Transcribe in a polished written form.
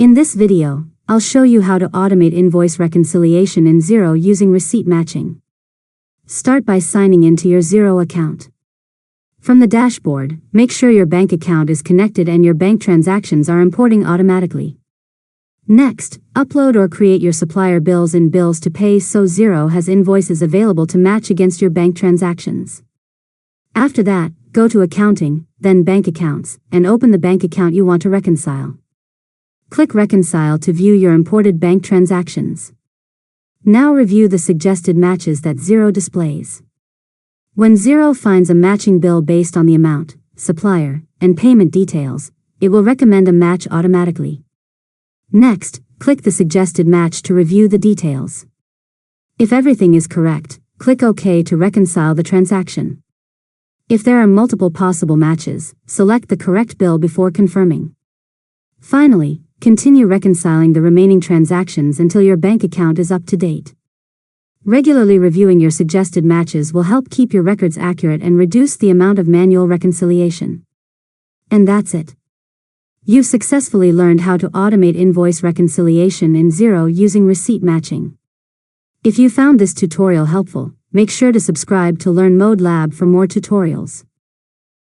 In this video, I'll show you how to automate invoice reconciliation in Xero using receipt matching. Start by signing into your Xero account. From the dashboard, make sure your bank account is connected and your bank transactions are importing automatically. Next, upload or create your supplier bills in Bills to Pay so Xero has invoices available to match against your bank transactions. After that, go to Accounting, then Bank Accounts, and open the bank account you want to reconcile. Click Reconcile to view your imported bank transactions. Now review the suggested matches that Xero displays. When Xero finds a matching bill based on the amount, supplier, and payment details, it will recommend a match automatically. Next, click the suggested match to review the details. If everything is correct, click OK to reconcile the transaction. If there are multiple possible matches, select the correct bill before confirming. Finally, continue reconciling the remaining transactions until your bank account is up to date. Regularly reviewing your suggested matches will help keep your records accurate and reduce the amount of manual reconciliation. And that's it. You've successfully learned how to automate invoice reconciliation in Xero using receipt matching. If you found this tutorial helpful, make sure to subscribe to Learn Mode Lab for more tutorials.